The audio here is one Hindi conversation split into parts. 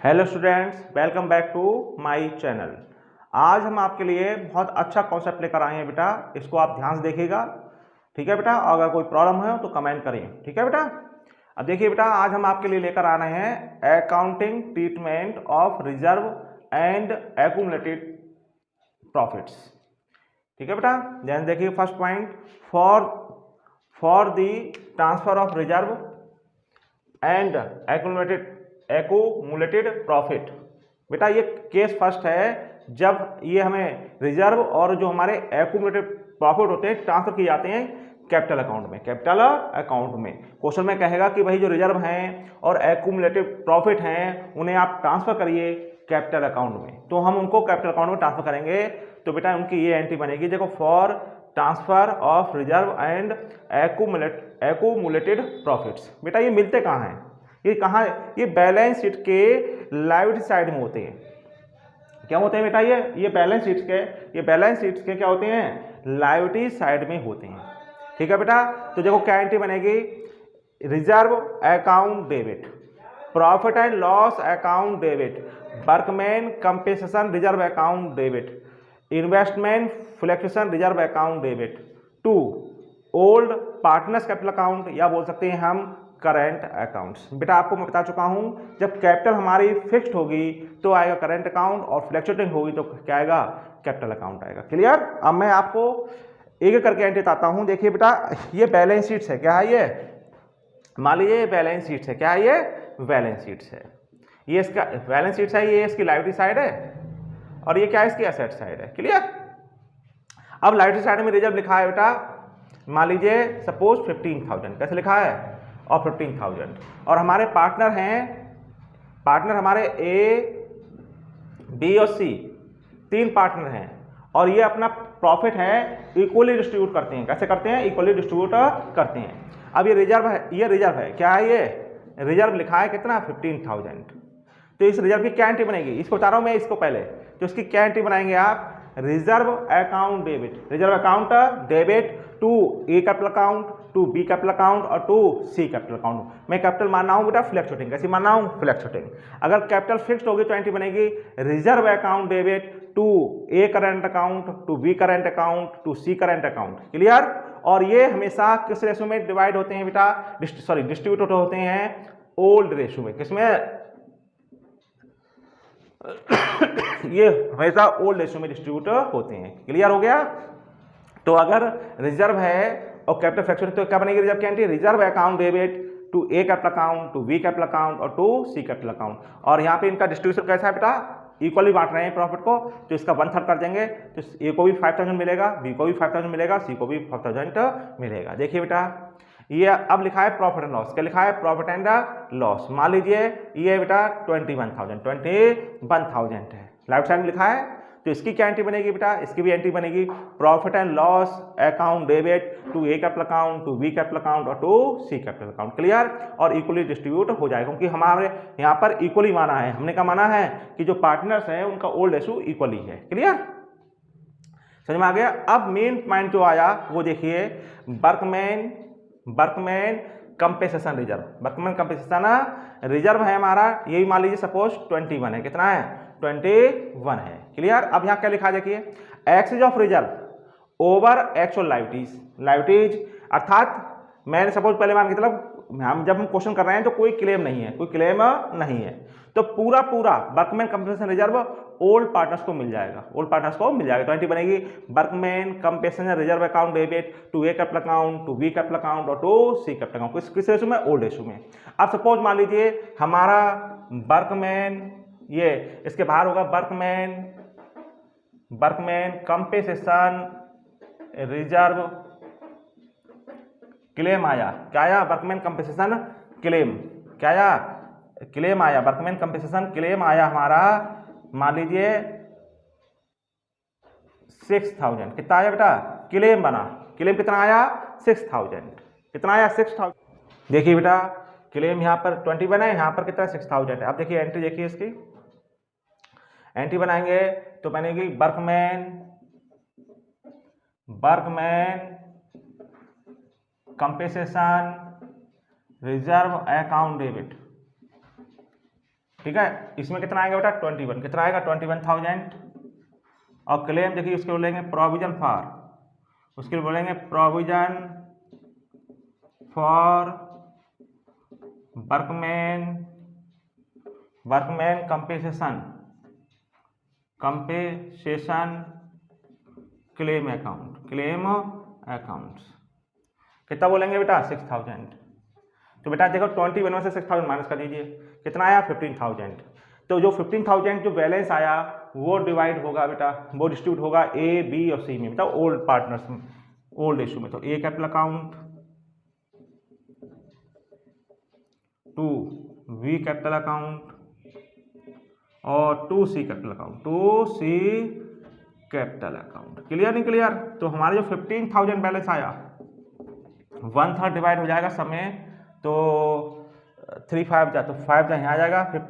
Hello students, welcome back to my channel. आज हम आपके लिए बहुत अच्छा कॉन्सेप्ट लेकर आए हैं बेटा, इसको आप ध्यान से देखिएगा। ठीक है बेटा, अगर कोई प्रॉब्लम है तो कमेंट करिए। ठीक है बेटा। अब देखिए बेटा, आज हम आपके लिए लेकर आ रहे हैं accounting treatment of reserve and accumulated profits. ठीक है बेटा, ध्यान देखिए। First point, for the transfer of reserve and accumulated profit. बेटा ये केस फर्स्ट है जब ये हमें रिजर्व और जो हमारे एक्यूमुलेटेड प्रॉफिट होते हैं ट्रांसफर किए जाते हैं कैपिटल अकाउंट में। कैपिटल अकाउंट में क्वेश्चन में कहेगा कि भाई जो रिजर्व हैं और एक्यूमुलेटेड प्रॉफिट हैं उन्हें आप ट्रांसफर करिए कैपिटल अकाउंट में, तो हम उनको कैपिटल अकाउंट में ट्रांसफर करेंगे। तो बेटा उनकी ये एंट्री बनेगी, देखो, for transfer of reserve and accumulated profits. बेटा ये मिलते कहाँ हैं, ये कहाँ, ये बैलेंस शीट के लाइबिलिटी साइड में होते हैं। क्या होते हैं बेटा, ये बैलेंस शीट के क्या होते हैं, लाइबिलिटी साइड में होते हैं। ठीक है बेटा। तो देखो क्या एंट्री बनेगी, reserve account debit, profit and loss account debit, workman compensation reserve account debit, investment fluctuation reserve account debit to old partners capital account, या बोल सकते हैं हम करंट अकाउंट्स। बेटा आपको मैं बता चुका हूं, जब कैपिटल हमारी फिक्स्ड होगी तो आएगा करंट अकाउंट, और फ्लैक्चुएटिंग होगी तो क्या आएगा, कैपिटल अकाउंट आएगा। क्लियर। अब मैं आपको एक एक करके एंट्री बताता हूं। देखिए बेटा, ये बैलेंस शीट्स है। क्या है ये, मान लीजिए बैलेंस शीट्स है। क्या है ये, बैलेंस शीट्स है। ये इसका बैलेंस शीट्स है, ये इसकी लाइबिलिटी साइड है, और ये क्या है, इसकी एसेट साइड है। क्लियर। अब लाइबिलिटी साइड में रिजर्व लिखा है बेटा, मान लीजिए सपोज 15,000, कैसे लिखा है, और 15,000, और हमारे पार्टनर हैं, पार्टनर हमारे ए, बी और सी, तीन पार्टनर हैं, और ये अपना प्रॉफिट है इक्वली डिस्ट्रीब्यूट करते हैं। कैसे करते हैं, इक्वली डिस्ट्रीब्यूट करते हैं। अब ये रिजर्व है, ये रिजर्व है। क्या है, ये रिजर्व लिखा है कितना, 15,000। तो इस रिजर्व की क्या एंट्री बनेगी, इसको बता रहा हूं मैं, इसको पहले। तो इसकी क्या एंट्री बनाएंगे आप, reserve account debit, reserve account debit to A capital account, to B capital account और टू सी कैपिटल अकाउंट। मैं कैपिटल मान रहा हूं बेटा फ्लैक्चुएटिंग। कैसी मान रहा हूं, फ्लैक्चुएटिंग। अगर कैपिटल फिक्स्ड होगी तो एंट्री बनेगी reserve account debit to A current account, to B current account, to C current account. Clear. और ये हमेशा किस रेशो में डिवाइड होते हैं बेटा, डिस्ट्रीब्यूट होते हैं ओल्ड रेशो में। किसमें ये हमेशा ओल्ड रेशो में डिस्ट्रीब्यूट होते हैं। क्लियर हो गया। तो अगर रिजर्व है और कैपिटल फ्रैक्शन, तो क्या बनेगी रिजर्व की entry, reserve account debit to A capital account, to B capital account और टू सी कैपिटल अकाउंट। और यहाँ पे इनका डिस्ट्रीब्यूशन कैसा है बेटा, इक्वली बांट रहे हैं प्रॉफिट को, तो इसका 1/3 कर देंगे, तो ए को भी 5,000 मिलेगा, बी को भी 5,000 मिलेगा, सी को भी 5,000 मिलेगा। देखिए बेटा, ये अब लिखा है प्रॉफिट एंड लॉस। क्या लिखा है, प्रॉफिट एंड लॉस। मान लीजिए ये बेटा 21,000 है, लेफ्ट साइड में लिखा है, तो इसकी क्या एंट्री बनेगी बेटा, इसकी भी एंट्री बनेगी profit and loss account debit to A capital account, to B capital account और to C capital account. Clear. और इक्वली डिस्ट्रीब्यूट हो जाएगा, क्योंकि हमारे यहाँ पर इक्वली माना है। हमने क्या माना है कि जो पार्टनर्स हैं उनका ओल्ड रेशो इक्वली है। क्लियर, समझ में आ गया। अब मेन पॉइंट जो आया वो देखिए, workman compensation reserve. Workman compensation reserve है हमारा, यही मान लीजिए सपोज 21 है। कितना है, 21 है। क्लियर। अब यहाँ क्या लिखा है देखिए, excess of reserve over actual liabilities, अर्थात मैंने सपोज पहले मान के चलो, हम जब हम क्वेश्चन कर रहे हैं तो कोई क्लेम नहीं है, कोई क्लेम नहीं है, तो पूरा workman compensation reserve old partners को मिल जाएगा, ओल्ड पार्टनर्स को मिल जाएगा। तो एंट्री बनेगी workman compensation reserve account debit to A capital account, to B capital account और टू सी कैपिटल अकाउंट। किस रेशो में, ओल्ड रेशो में। अब सपोज मान लीजिए हमारा वर्कमैन, ये इसके बाहर होगा वर्कमैन कंपेंसेशन रिजर्व क्लेम आया। क्या आया, वर्कमैन कंपेंसेशन क्लेम, क्या आया, क्लेम आया, वर्कमैन कंपेंसेशन क्लेम आया हमारा, मान लीजिए 6,000। कितना आया बेटा, क्लेम बना, क्लेम कितना आया, 6,000। कितना आया, 6,000। देखिए बेटा, क्लेम यहाँ पर 21 है, यहाँ पर कितना 6,000 है। अब देखिए एंट्री, देखिए इसकी एंट्री बनाएंगे तो बनेगी workman compensation reserve account debit. ठीक है, इसमें कितना आएगा बेटा 21, कितना आएगा 21,000। और क्लेम देखिए उसके बोलेंगे प्रोविजन फॉर, उसके लिए बोलेंगे provision for workman compensation claim accounts कितना बोलेंगे बेटा 6,000। तो बेटा देखो 21 में से 6,000 माइनस कर दीजिए, कितना आया 15,000। तो जो 15,000 जो बैलेंस आया वो डिवाइड होगा बेटा, वो डिस्ट्रीब्यूट होगा ए बी और सी में, बेटा ओल्ड पार्टनर्स में, ओल्ड इशू में। तो A capital account, to B capital account और to C capital account. Clear नहीं क्लियर? तो हमारे जो 15,000 बैलेंस आया 1/3 डिवाइड हो जाएगा सब में, तो 3 5 जा, तो 5 यहाँ आ जाएगा, फिर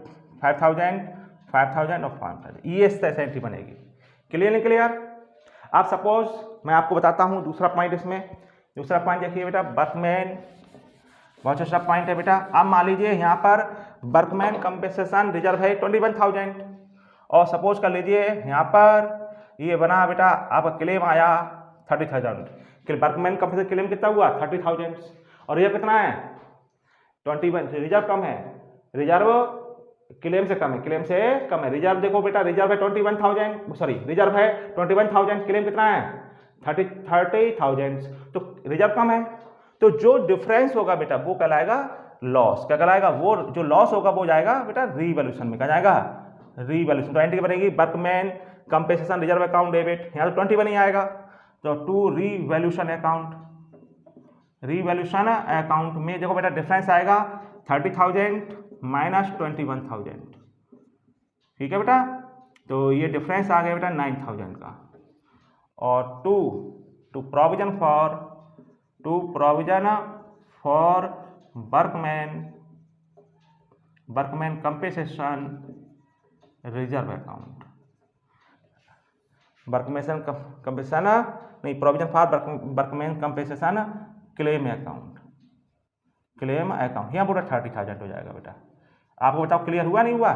5,000 और 5,000, ये इस तरह से एंट्री बनेगी। क्लियर नहीं क्लियर? आप सपोज मैं आपको बताता हूँ दूसरा पॉइंट, इसमें दूसरा पॉइंट देखिए बेटा, वर्कमैन, बहुत अच्छा पॉइंट है बेटा। अब मान लीजिए यहाँ पर वर्कमैन कंपेंसेशन रिजर्व है 21,000 और सपोज कर लीजिए यहाँ पर ये बना बेटा आपका क्लेम आया 30,000। वर्कमैन कंपेंसेशन क्लेम कितना हुआ 30,000 और ये कितना है 21, रिजर्व कम है, रिजर्व क्लेम से कम है, रिजर्व देखो बेटा, रिजर्व है 21,000, सॉरी रिजर्व है 21,000, क्लेम कितना है 30,000, तो रिजर्व कम है। तो जो डिफरेंस होगा बेटा वो कहलाएगा लॉस। क्या कहलाएगा? वो जो लॉस होगा वो जाएगा बेटा रीवैल्यूएशन में। क्या जाएगा? रीवैल्यूएशन। तो एंट्री बनेगी workman compensation reserve account debit, यहाँ तो 21 ही आएगा, तो टू रीवैल्यूएशन अकाउंट में देखो बेटा डिफरेंस आएगा 30,000 माइनस 21,000। ठीक है बेटा, तो ये डिफरेंस आ गया बेटा 9,000 का। और to provision for workman compensation reserve account, provision for workman compensation claim account, यहाँ पूरा 30,000 हो जाएगा बेटा। आपको बताओ क्लियर हुआ नहीं हुआ?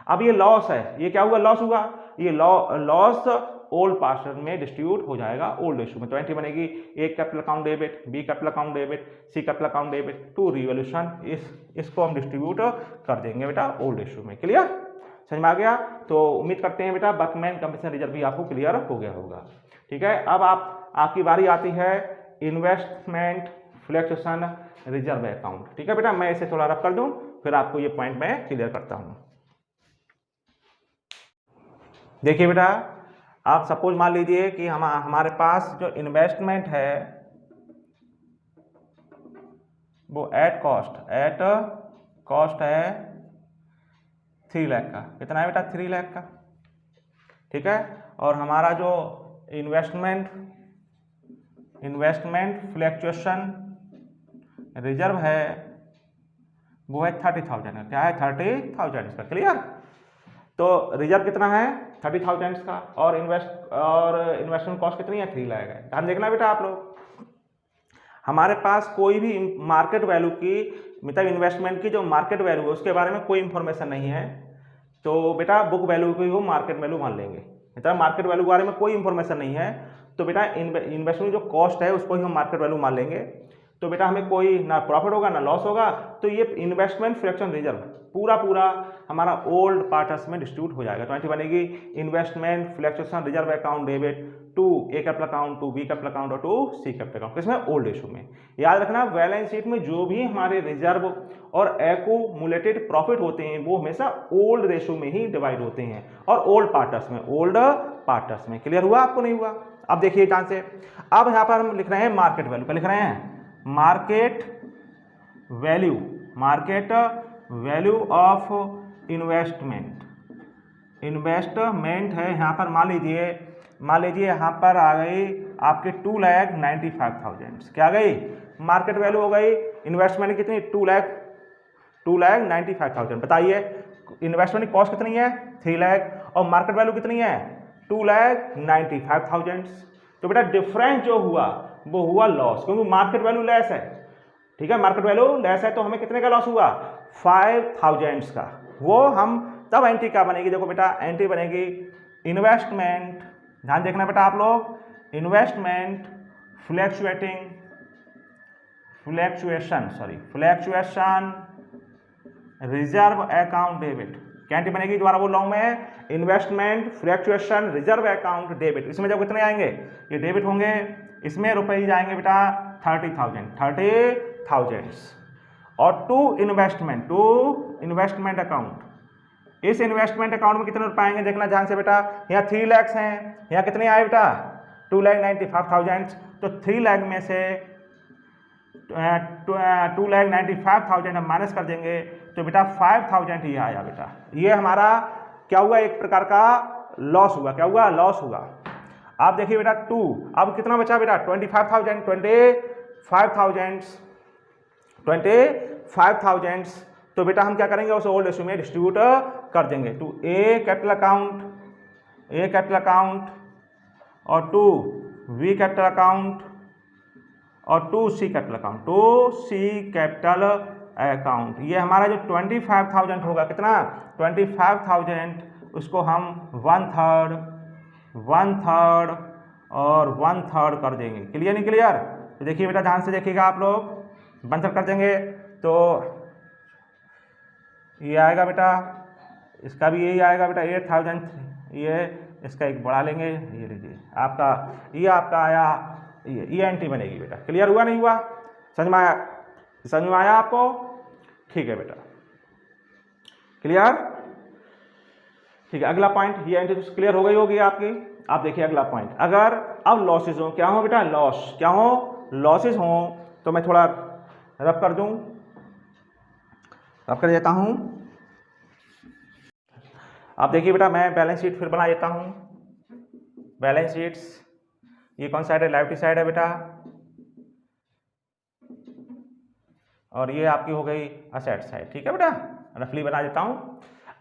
अब ये लॉस है, ये क्या हुआ? लॉस हुआ, ये लॉस ओल्ड पार्टनर में डिस्ट्रीब्यूट हो जाएगा ओल्ड इशू में। तो एंट्री बनेगी A capital account debit, B capital account debit, C capital account debit to revaluation, इसको हम डिस्ट्रीब्यूट कर देंगे बेटा ओल्ड इशू में। क्लियर? समझ में आ गया? तो उम्मीद करते हैं बेटा वर्कमैन कंपेंसेशन रिजर्व भी आपको क्लियर हो गया होगा। ठीक है, अब आपकी बारी आती है इन्वेस्टमेंट फ्लक्चुएशन रिजर्व अकाउंट। ठीक है बेटा, मैं इसे थोड़ा रफ कर दूं, फिर आपको ये पॉइंट मैं क्लियर करता हूं। देखिए बेटा, आप सपोज मान लीजिए कि हमारे पास जो इन्वेस्टमेंट है वो एट कॉस्ट है 3 लाख का। कितना है बेटा? 3 लाख का। ठीक है, और हमारा जो इन्वेस्टमेंट फ्लक्चुएशन रिजर्व है वो है 30,000 का। क्या है? 30,000 का। क्लियर? तो रिजर्व कितना है 30,000 का, और इन्वेस्टमेंट कॉस्ट कितनी है 3 लाख है। ध्यान देखना बेटा आप लोग, हमारे पास कोई भी मार्केट वैल्यू की, मतलब इन्वेस्टमेंट की जो मार्केट वैल्यू है उसके बारे में कोई इंफॉर्मेशन नहीं है, तो बेटा बुक वैल्यू को मार्केट वैल्यू मान लेंगे। मतलब मार्केट वैल्यू के बारे में कोई इंफॉर्मेशन नहीं है, तो बेटा इन्वेस्टमेंट जो कॉस्ट है उसको ही हम मार्केट वैल्यू मान लेंगे। तो बेटा हमें कोई ना प्रॉफिट होगा ना लॉस होगा। तो ये इन्वेस्टमेंट फ्लक्चुएशन रिजर्व पूरा हमारा ओल्ड पार्टनर्स में डिस्ट्रीब्यूट हो जाएगा। तो एंट्री बनेगी investment fluctuation reserve account debit to A capital account, to B capital account और टू सी कैपिटल अकाउंट। किसमें? ओल्ड इशू में। याद रखना बैलेंस शीट में जो भी हमारे रिजर्व और एक्यूमुलेटेड प्रॉफिट होते हैं वो हमेशा ओल्ड रेशो में ही डिवाइड होते हैं और ओल्ड पार्टनर्स में। क्लियर हुआ आपको? नहीं हुआ? अब देखिए ध्यान से, अब यहाँ पर हम लिख रहे हैं मार्केट वैल्यू। क्या लिख रहे हैं? मार्केट वैल्यू ऑफ इन्वेस्टमेंट है यहाँ पर। मान लीजिए यहाँ पर आ गई आपके 2,95,000। क्या आ गई? मार्केट वैल्यू हो गई इन्वेस्टमेंट कितनी? 2,95,000। बताइए इन्वेस्टमेंट की कॉस्ट कितनी है 3 लाख और मार्केट वैल्यू कितनी है 2,95,000। तो बेटा डिफरेंस जो हुआ वो हुआ लॉस, क्योंकि मार्केट वैल्यू लेस है। ठीक है, मार्केट वैल्यू लेस है तो हमें कितने का लॉस हुआ 5,000 का। वो हम तब एंट्री क्या बनेगी, देखो बेटा एंट्री बनेगी इन्वेस्टमेंट, ध्यान देखना बेटा आप लोग, investment fluctuation reserve account debit. क्या एंट्री बनेगी, दोबारा बोल रहा हूं मैं, investment fluctuation reserve account debit. इसमें जब कितने आएंगे, ये डेबिट होंगे, इसमें रुपए जाएंगे बेटा 30,000 और टू इन्वेस्टमेंट अकाउंट, इस इन्वेस्टमेंट अकाउंट में कितने रुपए आएंगे देखना ध्यान से बेटा, यहाँ 3 लाख हैं, यहाँ कितने आए बेटा 2,95,000, तो 3 लाख में से 2,95,000 हम माइनस कर देंगे तो बेटा 5,000 ये आया बेटा, ये हमारा क्या हुआ, एक प्रकार का लॉस हुआ। क्या हुआ, लॉस हुआ। आप देखिए बेटा 2, अब कितना बचा बेटा 25,000 तो बेटा हम क्या करेंगे, उसे ओल्ड इशू में डिस्ट्रीब्यूट कर देंगे टू ए कैपिटल अकाउंट और टू बी कैपिटल अकाउंट और टू सी कैपिटल अकाउंट। ये हमारा जो 25,000 होगा, कितना 25,000, उसको हम 1/3 और 1/3 कर देंगे। क्लियर नहीं क्लियर, तो देखिए बेटा ध्यान से देखिएगा आप लोग, 1/3 कर देंगे तो ये आएगा बेटा, इसका भी यही आएगा बेटा 8,000, ये इसका एक बढ़ा लेंगे, ये लीजिए आपका, ये आपका आया, ये एंट्री बनेगी बेटा। क्लियर हुआ नहीं हुआ, समझ में आया आपको, ठीक है बेटा, क्लियर, ठीक है। अगला पॉइंट, ये एंट्री क्लियर हो गई होगी आपकी। आप देखिए अगला पॉइंट, अगर अब लॉसेज हो, क्या हो बेटा लॉस, क्या हो लॉसेज हो, तो मैं थोड़ा रब कर दूं, रब कर देता हूं। आप देखिए बेटा मैं बैलेंस शीट फिर बना देता हूं। बैलेंस शीट्स, ये कौन साइड है, लाइबिलिटी साइड है बेटा, और ये आपकी हो गई असेट साइड, ठीक है बेटा, रफली बना देता हूं।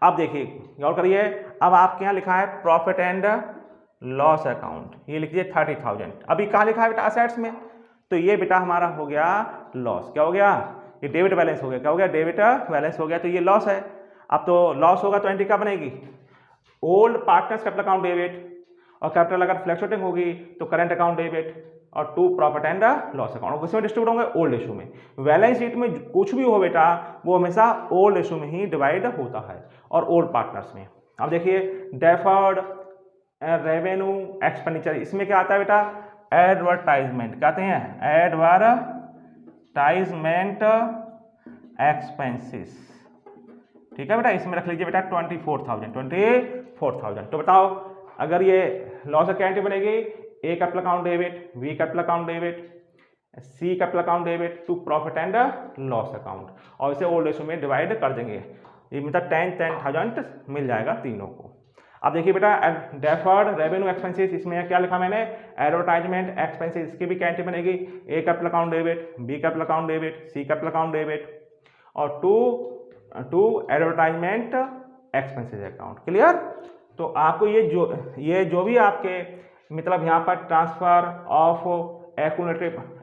अब देखिए गौर करिए, अब आपके यहाँ लिखा है प्रॉफिट एंड लॉस अकाउंट, ये लिखिए 30,000, अभी कहाँ लिखा है बेटा असेट्स में, तो ये बेटा हमारा हो गया लॉस। क्या हो गया, ये डेबिट बैलेंस हो गया, क्या हो गया डेबिट बैलेंस हो गया, तो ये लॉस है। अब तो लॉस होगा तो एंट्री क्या बनेगी, old partners capital account debit, और कैपिटल अगर फ्लक्चुएटिंग होगी तो करंट अकाउंट डेबिट, और to profit and loss account, किसमें डिस्ट्रीब्यूट होंगे, ओल्ड इशू में। बैलेंस शीट में कुछ भी हो बेटा वो हमेशा ओल्ड इशू में ही डिवाइड होता है और ओल्ड पार्टनर्स में। अब देखिए डेफर्ड रेवेन्यू एक्सपेंडिचर, इसमें क्या आता है बेटा एडवर्टाइजमेंट, कहते हैं एडवर्टाइजमेंट एक्सपेंसेस, ठीक है बेटा, इसमें रख लीजिए बेटा 24,000। तो बताओ अगर ये लॉस क्या एंट्री बनेगी, A capital account debit, B capital account debit, C capital account debit to profit and loss account, और इसे ओल्ड इशू में डिवाइड कर देंगे, ये मतलब 10,000 मिल जाएगा तीनों को। अब देखिए बेटा डेफर्ड रेवेन्यू एक्सपेंसेस, इसमें क्या लिखा मैंने एडवर्टाइजमेंट एक्सपेंसेस, इसकी भी क्या एंट्री बनेगी, A capital account debit, B capital account debit, C capital account debit और to advertisement expenses account. Clear, तो आपको ये जो भी आपके मतलब यहाँ पर ट्रांसफर ऑफ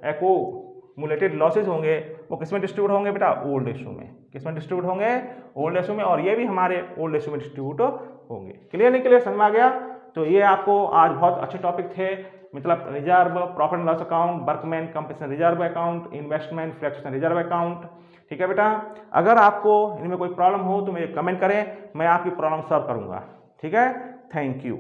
एक्यूमुलेटेड लॉसेज होंगे वो किसमें डिस्ट्रीब्यूट होंगे बेटा, ओल्ड इशू में। किसमें डिस्ट्रीब्यूट होंगे, ओल्ड इशू में, और ये भी हमारे ओल्ड इशू में डिस्ट्रीब्यूट होंगे। क्लियर नहीं क्लियर, समझ में आ गया। तो ये आपको आज बहुत अच्छे टॉपिक थे, मतलब reserve, profit and loss account, workman compensation reserve account, investment fluctuation reserve account, ठीक है बेटा। अगर आपको इनमें कोई प्रॉब्लम हो तो मुझे कमेंट करें, मैं आपकी प्रॉब्लम सॉल्व करूंगा, ठीक है। Thank you.